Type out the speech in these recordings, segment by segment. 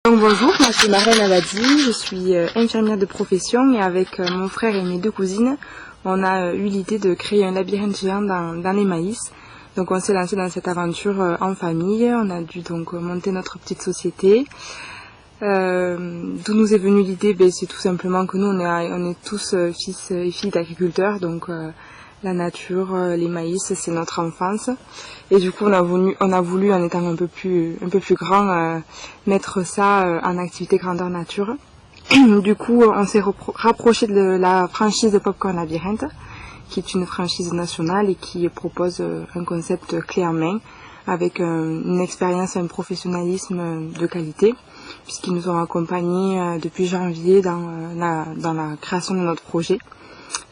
Donc bonjour, moi c'est Marlène Aladi, je suis infirmière de profession et avec mon frère et mes deux cousines, on a eu l'idée de créer un labyrinthe géant dans les maïs. Donc on s'est lancé dans cette aventure en famille, on a dû donc monter notre petite société. D'où nous est venue l'idée, c'est tout simplement que nous on est tous fils et filles d'agriculteurs, donc la nature, les maïs, c'est notre enfance. Et du coup, on a voulu en étant un peu plus grand, mettre ça en activité grandeur nature. Du coup, on s'est rapproché de la franchise de Popcorn Labyrinthe, qui est une franchise nationale et qui propose un concept clé en main, avec une expérience et un professionnalisme de qualité, puisqu'ils nous ont accompagnés depuis janvier dans la création de notre projet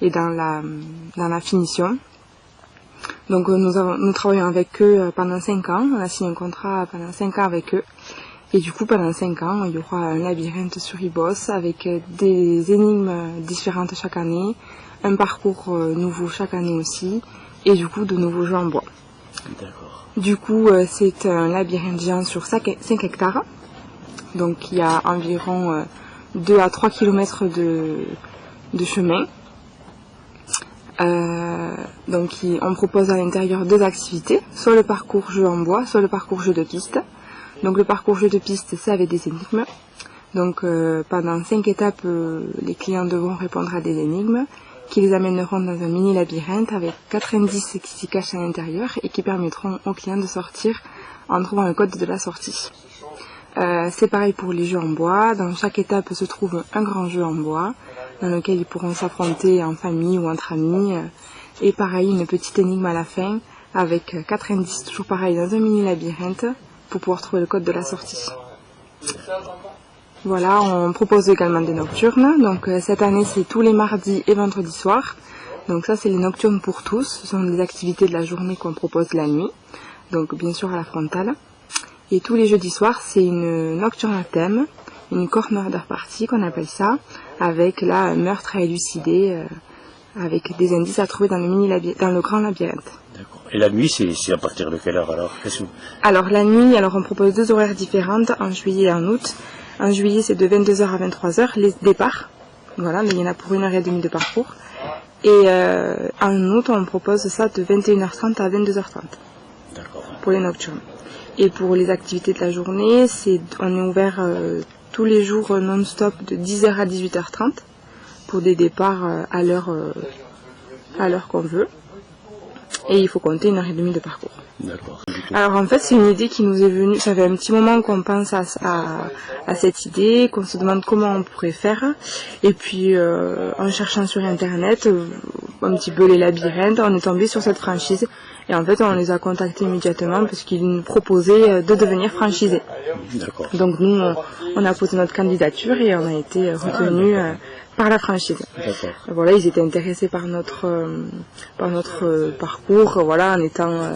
et dans la finition. Donc nous travaillons avec eux pendant 5 ans, on a signé un contrat pendant 5 ans avec eux. Et du coup pendant 5 ans, il y aura un labyrinthe sur Ibos avec des énigmes différentes chaque année, un parcours nouveau chaque année aussi, et du coup de nouveaux jeux en bois. D'accord. Du coup c'est un labyrinthe géant sur 5 hectares, donc il y a environ 2 à 3 km de chemin. Donc on propose à l'intérieur 2 activités, soit le parcours jeu en bois, soit le parcours jeu de piste. Donc le parcours jeu de piste, c'est avec des énigmes. Donc pendant 5 étapes, les clients devront répondre à des énigmes qui les amèneront dans un mini labyrinthe avec 4 indices qui s'y cachent à l'intérieur et qui permettront aux clients de sortir en trouvant le code de la sortie. C'est pareil pour les jeux en bois. Dans chaque étape se trouve un grand jeu en bois dans lequel ils pourront s'affronter en famille ou entre amis. Et pareil, une petite énigme à la fin avec 4 indices, toujours pareil, dans un mini labyrinthe pour pouvoir trouver le code de la sortie. Voilà, on propose également des nocturnes. Donc cette année, c'est tous les mardis et vendredis soirs. Donc ça, c'est les nocturnes pour tous. Ce sont des activités de la journée qu'on propose la nuit. Donc bien sûr à la frontale. Et tous les jeudis soirs, c'est une nocturne à thème, une core murder party qu'on appelle ça, avec là un meurtre à élucider, avec des indices à trouver dans le grand labyrinthe. D'accord. Et la nuit, c'est à partir de quelle heure alors? Alors la nuit, on propose 2 horaires différentes en juillet et en août. En juillet, c'est de 22h à 23h les départs. Voilà, mais il y en a pour 1h30 de parcours. Et en août, on propose ça de 21h30 à 22h30. D'accord. Pour les nocturnes. Et pour les activités de la journée, on est ouvert tous les jours non-stop de 10h à 18h30 pour des départs à l'heure qu'on veut. Et il faut compter 1h30 de parcours. D'accord. Alors en fait, c'est une idée qui nous est venue, ça fait un petit moment qu'on pense à cette idée, qu'on se demande comment on pourrait faire. Et puis en cherchant sur internet un petit peu les labyrinthes, on est tombé sur cette franchise. Et en fait, on les a contactés immédiatement parce qu'ils nous proposaient de devenir franchisés. D'accord. Donc nous, on a posé notre candidature et on a été retenus par la franchise. D'accord. Voilà, ils étaient intéressés par notre parcours, voilà, en étant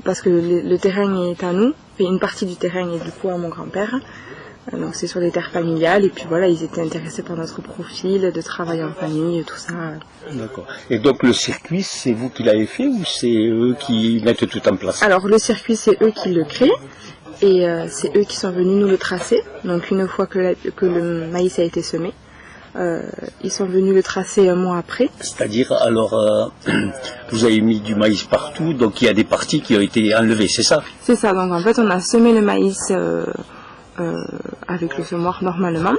parce que le terrain est à nous, et une partie du terrain est du coup à mon grand-père. Donc c'est sur les terres familiales, et puis voilà, ils étaient intéressés par notre profil de travail en famille, tout ça. D'accord. Et donc le circuit, c'est vous qui l'avez fait ou c'est eux qui mettent tout en place? Alors le circuit, c'est eux qui le créent, et c'est eux qui sont venus nous le tracer. Donc une fois que le maïs a été semé, ils sont venus le tracer un mois après. C'est-à-dire, alors, vous avez mis du maïs partout, donc il y a des parties qui ont été enlevées, c'est ça? C'est ça, donc en fait on a semé le maïs avec le semoir normalement.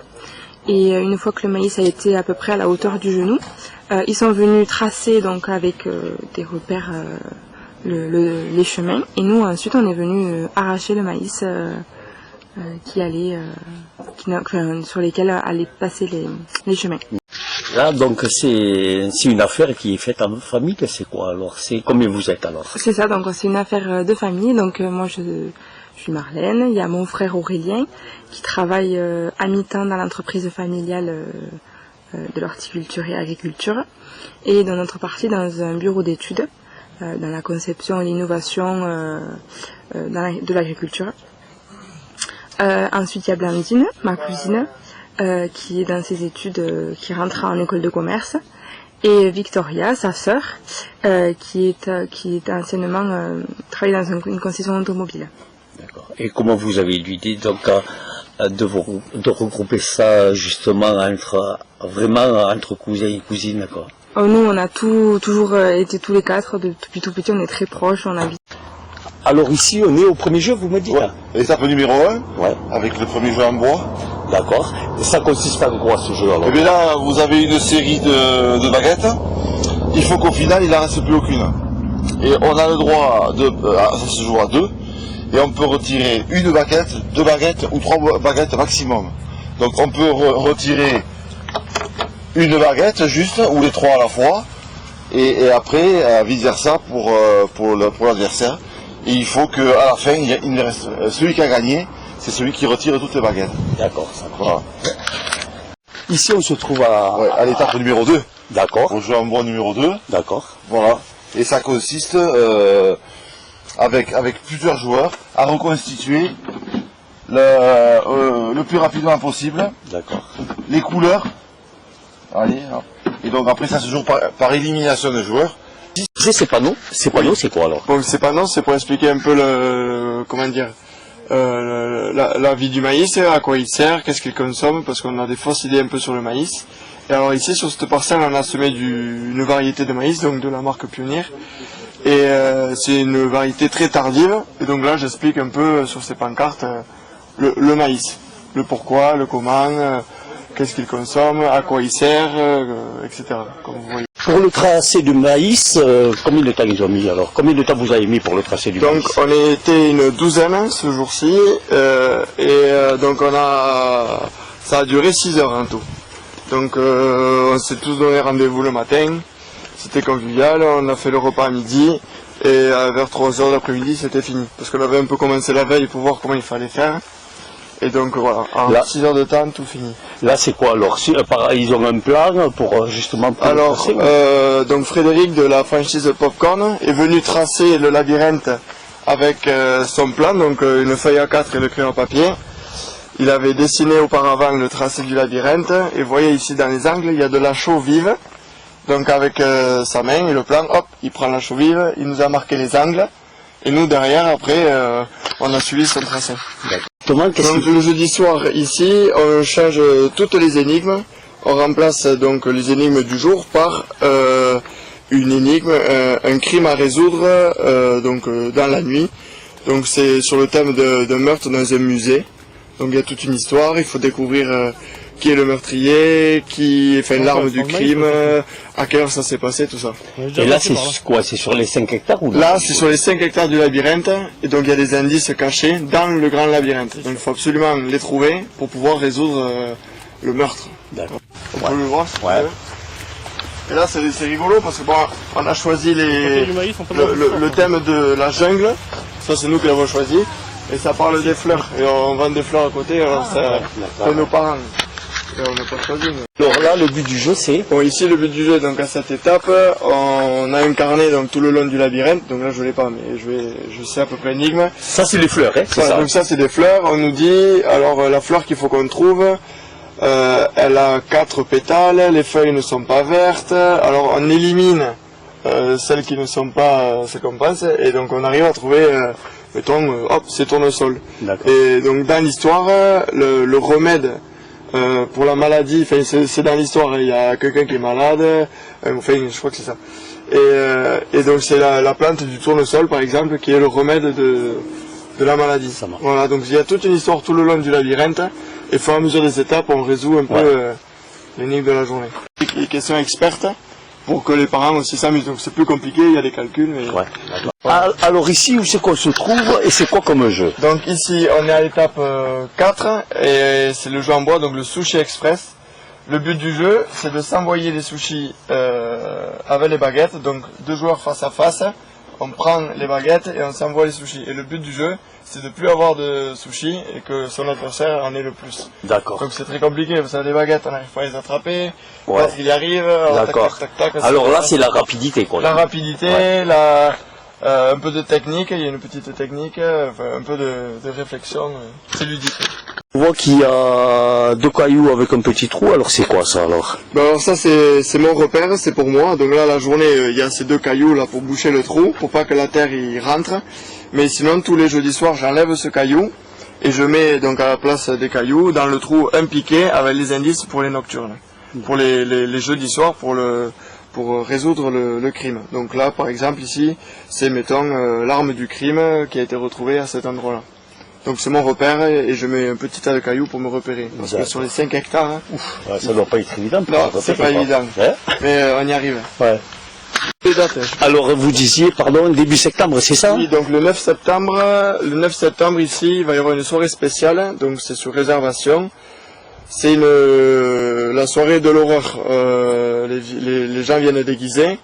Et une fois que le maïs a été à peu près à la hauteur du genou, ils sont venus tracer donc avec des repères les chemins. Et nous ensuite on est venu arracher le maïs sur lesquels allaient passer les chemins. Là, donc c'est une affaire qui est faite en famille, c'est quoi alors? C'est combien vous êtes alors? C'est ça, donc c'est une affaire de famille. Donc moi je suis Marlène, il y a mon frère Aurélien qui travaille à mi-temps dans l'entreprise familiale de l'horticulture et agriculture, et dans notre partie dans un bureau d'études dans la conception et l'innovation de l'agriculture. Ensuite il y a Blandine, ma cousine, qui est dans ses études, qui rentre en école de commerce, et Victoria, sa sœur, qui est anciennement travaillée dans une concession automobile. D'accord. Et comment vous avez eu l'idée donc de regrouper ça justement entre cousins et cousines, quoi. Nous, on a toujours été tous les quatre, depuis tout petit, on est très proches, on habite. Alors ici, on est au premier jeu, vous me dites? Ouais. Étape numéro 1, ouais. Avec le premier jeu en bois. D'accord. Et ça consiste en quoi ce jeu alors? Et bien là, vous avez une série de baguettes. Il faut qu'au final, il n'en reste plus aucune. Et on a le droit ça se joue à 2. Et on peut retirer une baguette, 2 baguettes ou 3 baguettes maximum. Donc on peut retirer une baguette juste, ou les 3 à la fois. Et après, vice versa pour l'adversaire. Et il faut qu'à la fin, il reste celui qui a gagné, c'est celui qui retire toutes les baguettes. D'accord, ça marche. Voilà. Ici, on se trouve à l'étape numéro 2. D'accord. On joue en bois numéro 2. D'accord. Voilà. Et ça consiste, avec plusieurs joueurs, à reconstituer le plus rapidement possible. D'accord. Les couleurs. Allez, hop. Et donc après, ça se joue par élimination de joueurs. Ces panneaux, c'est quoi alors? Bon, ces panneaux, c'est pour expliquer un peu la vie du maïs, à quoi il sert, qu'est-ce qu'il consomme, parce qu'on a des fausses idées un peu sur le maïs. Et alors ici, sur cette parcelle, on a semé une variété de maïs, donc de la marque Pionnier. Et c'est une variété très tardive. Et donc là, j'explique un peu sur ces pancartes le maïs, le pourquoi, le comment, qu'est-ce qu'il consomme, à quoi il sert, etc. Comme vous voyez. Pour le tracé du maïs, combien de temps ils ont mis alors? Combien de temps vous avez mis pour le tracé du maïs? Donc on était une douzaine ce jour-ci, donc ça a duré 6 heures en tout. Donc on s'est tous donné rendez-vous le matin, c'était convivial, on a fait le repas à midi, et vers 3 heures d'après-midi c'était fini. Parce qu'on avait un peu commencé la veille pour voir comment il fallait faire. Et donc voilà, en 6 heures de temps, tout fini. Là c'est quoi alors? Ils ont un plan pour justement... Alors, donc Frédéric de la franchise Popcorn est venu tracer le labyrinthe avec son plan, donc une feuille A4 et le crayon à papier. Il avait dessiné auparavant le tracé du labyrinthe, et vous voyez ici dans les angles, il y a de la chaux vive. Donc avec sa main et le plan, hop, il prend la chaux vive, il nous a marqué les angles, et nous derrière, après, on a suivi son tracé. Donc le jeudi soir ici, on change toutes les énigmes, on remplace donc les énigmes du jour par une énigme, un crime à résoudre dans la nuit. Donc c'est sur le thème d'un meurtre dans un musée. Donc il y a toute une histoire, il faut découvrir qui est le meurtrier, l'arme du crime, à quelle heure ça s'est passé, tout ça. Et là c'est quoi? C'est sur les 5 hectares ou Là c'est sur les 5 hectares du labyrinthe, et donc il y a des indices cachés dans le grand labyrinthe. Donc il faut absolument les trouver pour pouvoir résoudre le meurtre. D'accord. On peut le voir si ouais. Et là c'est rigolo parce que bon, on a choisi le thème de la jungle, ça c'est nous qui l'avons choisi, et ça parle des fleurs, et on vend des fleurs à côté, alors c'est nos parents. Et on n'a pas choisi. Alors là, le but du jeu, c'est... Bon, ici, le but du jeu, donc à cette étape, on a incarné donc tout le long du labyrinthe. Donc là, je l'ai pas, mais je sais à peu près l'énigme. Ça, c'est les fleurs, hein, c'est ça. Donc ça, c'est des fleurs. On nous dit, alors la fleur qu'il faut qu'on trouve, elle a 4 pétales, les feuilles ne sont pas vertes. Alors on élimine celles qui ne sont pas ce qu'on pense, et donc on arrive à trouver, mettons, hop, c'est tournesol. Et donc dans l'histoire, le remède pour la maladie, c'est dans l'histoire, il y a quelqu'un qui est malade, je crois que c'est ça. Et donc c'est la plante du tournesol par exemple qui est le remède de la maladie. Voilà, donc il y a toute une histoire tout le long du labyrinthe, et au fur et à mesure des étapes on résout un peu l'énigme de la journée. Les questions expertes pour que les parents aussi s'amusent, donc c'est plus compliqué, il y a des calculs. Mais... Ouais. Alors ici, où c'est qu'on se trouve et c'est quoi comme jeu? Donc ici, on est à l'étape 4 et c'est le jeu en bois, donc le Sushi Express. Le but du jeu, c'est de s'envoyer les sushis avec les baguettes, donc 2 joueurs face à face. On prend les baguettes et on s'envoie les sushis. Et le but du jeu, c'est de plus avoir de sushis et que son adversaire en ait le plus. D'accord. Donc c'est très compliqué, vous savez, les baguettes, on n'arrive pas à les attraper. Ouais. L'autre, il y arrive. D'accord. Alors là, c'est la rapidité, quoi. La rapidité, un peu de technique, il y a une petite technique, un peu de réflexion, c'est ludique. On voit qu'il y a 2 cailloux avec un petit trou, alors c'est quoi ça alors? Alors ça c'est mon repère, c'est pour moi. Donc là la journée il y a ces 2 cailloux là pour boucher le trou, pour pas que la terre y rentre. Mais sinon tous les jeudis soirs j'enlève ce caillou Et je mets donc à la place des cailloux, dans le trou, un piquet avec les indices pour les nocturnes. Pour les jeudis soirs, pour résoudre le crime. Donc là, par exemple, ici, c'est, mettons, l'arme du crime qui a été retrouvée à cet endroit-là. Donc c'est mon repère et je mets un petit tas de cailloux pour me repérer. Parce que sur les 5 hectares... Hein, ça doit pas être évident. Non, c'est pas évident. Ouais. Mais on y arrive. Ouais. Les dates, Alors vous disiez, pardon, début septembre, c'est ça? Oui, donc le 9 septembre ici, il va y avoir une soirée spéciale, donc c'est sur réservation. C'est la soirée de l'horreur. Les gens viennent déguisés.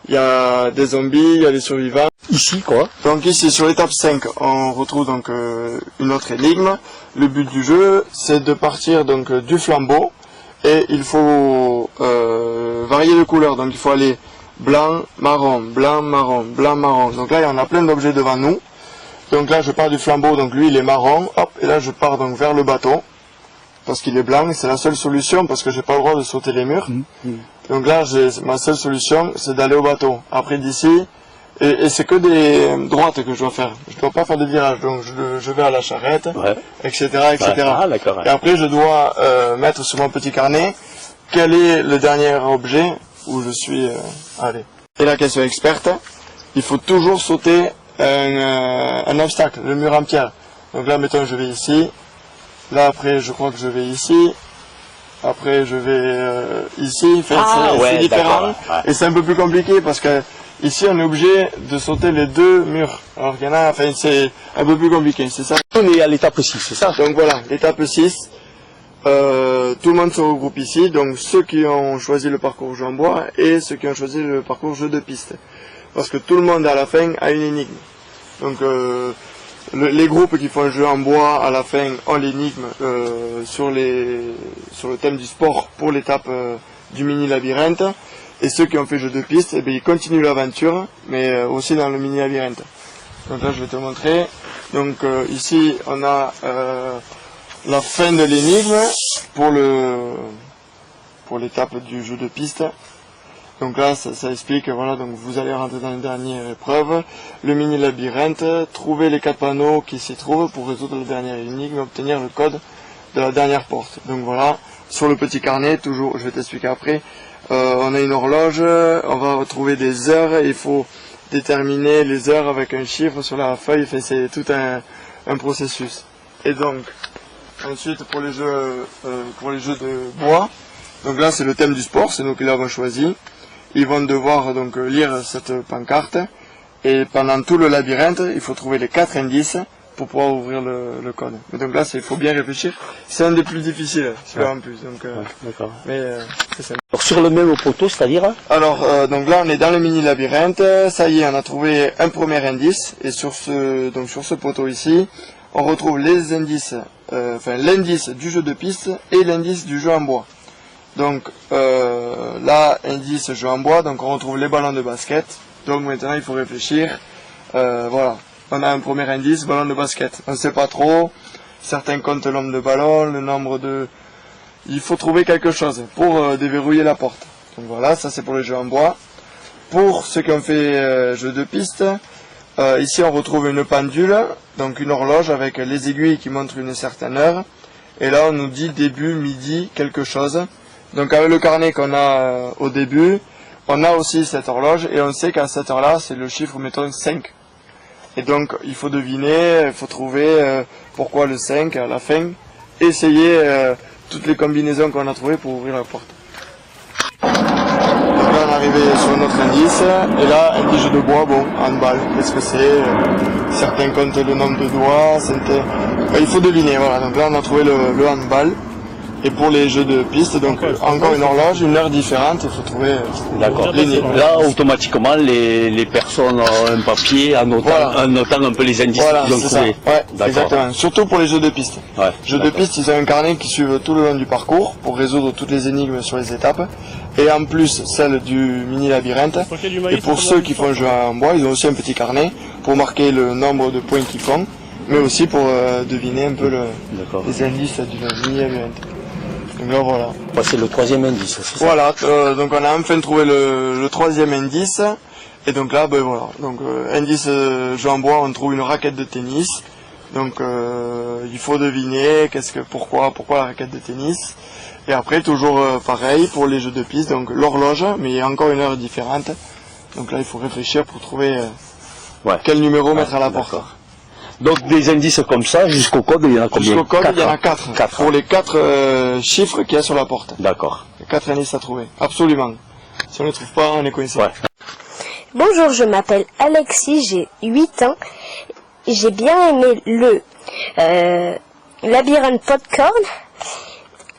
Il y a des zombies, il y a des survivants. Ici, quoi? Donc ici, sur l'étape 5, on retrouve donc une autre énigme. Le but du jeu, c'est de partir donc du flambeau et il faut varier de couleur. Donc il faut aller blanc, marron, blanc, marron, blanc, marron. Donc là, il y en a plein d'objets devant nous. Donc là, je pars du flambeau, donc lui, il est marron. Hop, et là, je pars donc vers le bateau. Parce qu'il est blanc, c'est la seule solution, parce que j'ai pas le droit de sauter les murs. Donc là, ma seule solution, c'est d'aller au bateau. Après d'ici, et c'est que des droites que je dois faire. Je dois pas faire de virage, donc je vais à la charrette, etc., etc. Ouais. Ah, d'accord. Et après, je dois mettre sur mon petit carnet quel est le dernier objet où je suis allé. Et la question experte, il faut toujours sauter un obstacle, le mur en pierre. Donc là, mettons, je vais ici. Là, après, je crois que je vais ici. Après, je vais ici. Enfin, c'est différent. Ouais. Et c'est un peu plus compliqué parce que ici, on est obligé de sauter les deux murs. Alors qu'il y en a, enfin, c'est un peu plus compliqué, c'est ça? On est à l'étape 6, c'est ça? Donc voilà, l'étape 6. Tout le monde se regroupe ici. Donc ceux qui ont choisi le parcours jeu en bois et ceux qui ont choisi le parcours jeu de piste. Parce que tout le monde, à la fin, a une énigme. Donc, les groupes qui font un jeu en bois, à la fin, ont l'énigme sur le thème du sport pour l'étape du mini-labyrinthe. Et ceux qui ont fait jeu de piste, eh bien, ils continuent l'aventure, mais aussi dans le mini-labyrinthe. Donc là, je vais te montrer. Donc ici, on a la fin de l'énigme pour l'étape du jeu de piste. Donc là, ça explique, voilà, donc vous allez rentrer dans la dernière épreuve, le mini-labyrinthe, trouver les 4 panneaux qui s'y trouvent pour résoudre la dernière énigme, obtenir le code de la dernière porte. Donc voilà, sur le petit carnet, toujours, je vais t'expliquer après, on a une horloge, on va retrouver des heures, et il faut déterminer les heures avec un chiffre sur la feuille, enfin, c'est tout un processus. Et donc, ensuite pour les jeux de bois, donc là c'est le thème du sport, c'est nous qui l'avons choisi. Ils vont devoir donc lire cette pancarte et pendant tout le labyrinthe, il faut trouver les 4 indices pour pouvoir ouvrir le code. Mais donc là, il faut bien réfléchir. C'est un des plus difficiles, celui-là en plus. Donc, d'accord. Mais c'est ça. Alors sur le même poteau, c'est-à-dire? Alors donc là, on est dans le mini labyrinthe. Ça y est, on a trouvé un premier indice et sur ce poteau ici, on retrouve les indices, l'indice du jeu de piste et l'indice du jeu en bois. Donc là, indice jeu en bois, donc on retrouve les ballons de basket. Donc maintenant, il faut réfléchir. Voilà, on a un premier indice, ballon de basket. On ne sait pas trop. Certains comptent le nombre de ballons, le nombre de... Il faut trouver quelque chose pour déverrouiller la porte. Donc voilà, ça c'est pour les jeux en bois. Pour ceux qui ont fait jeu de piste, ici on retrouve une pendule, donc une horloge avec les aiguilles qui montrent une certaine heure. Et là on nous dit début, midi, quelque chose. Donc avec le carnet qu'on a au début, on a aussi cette horloge et on sait qu'à cette heure-là, c'est le chiffre, mettons, 5. Et donc il faut deviner, il faut trouver pourquoi le 5 à la fin, essayer toutes les combinaisons qu'on a trouvées pour ouvrir la porte. Donc là on est arrivé sur notre indice, et là, indice de bois, bon, handball, qu'est-ce que c'est certains comptent le nombre de doigts, il faut deviner, voilà, donc là on a trouvé le handball. Et pour les jeux de piste, donc encore une horloge, une heure différente, il faut trouver l'énigme. Là, automatiquement, les personnes ont un papier en notant un peu les indices qu'ils ont trouvés. Ouais, exactement. Surtout pour les jeux de piste. Ouais, jeux de piste, ils ont un carnet qui suivent tout le long du parcours pour résoudre toutes les énigmes sur les étapes. Et en plus, celle du mini-labyrinthe. Et pour ceux qui font jeu en bois, ils ont aussi un petit carnet pour marquer le nombre de points qu'ils font, mais aussi pour deviner un peu les indices du mini-labyrinthe. Donc là, voilà. C'est le troisième indice, c'est ça? Voilà, donc on a enfin trouvé le troisième indice. Et donc là, ben voilà. Donc indice jeu en bois, on trouve une raquette de tennis. Donc il faut deviner pourquoi la raquette de tennis. Et après toujours pareil pour les jeux de piste, donc l'horloge, mais il y a encore une heure différente. Donc là il faut réfléchir pour trouver quel numéro mettre à la porte. Donc des indices comme ça, jusqu'au code, il y en a combien? Jusqu'au code, il y en a 4. Pour les 4 chiffres qu'il y a sur la porte. D'accord. 4 indices à trouver, absolument. Si on ne les trouve pas, on est coincé. Bonjour, je m'appelle Alexis, j'ai 8 ans. J'ai bien aimé le labyrinthe Popcorn.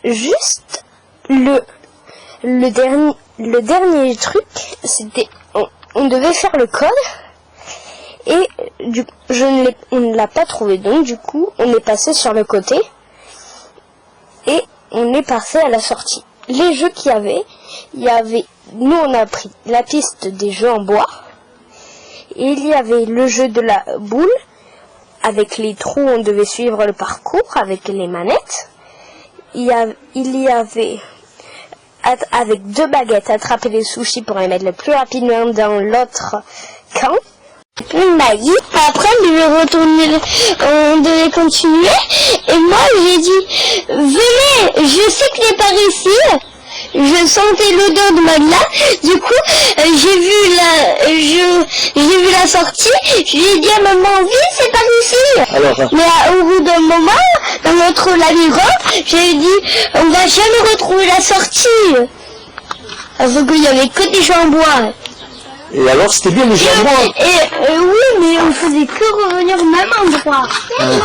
Juste le dernier truc, c'était on devait faire le code et on ne l'a pas trouvé, donc du coup on est passé sur le côté et on est passé à la sortie. Les jeux qu'il y avait, nous on a pris la piste des jeux en bois et il y avait le jeu de la boule avec les trous, on devait suivre le parcours avec les manettes. Il y avait avec 2 baguettes attraper les sushis pour les mettre le plus rapidement dans l'autre camp. Une magie. Après, on devait continuer. Et moi, j'ai dit, venez, je sais que c'est par ici. Je sentais l'odeur de Magla. Du coup, j'ai vu la sortie. Je lui ai dit à maman, oui, c'est par ici. Alors, mais au bout d'un moment, dans notre labyrinthe, j'ai dit, on va jamais retrouver la sortie. Parce qu'il y avait que des jeux en bois. et alors c'était bien les jeux en bois? Oui, mais on faisait que revenir au même endroit. Maman.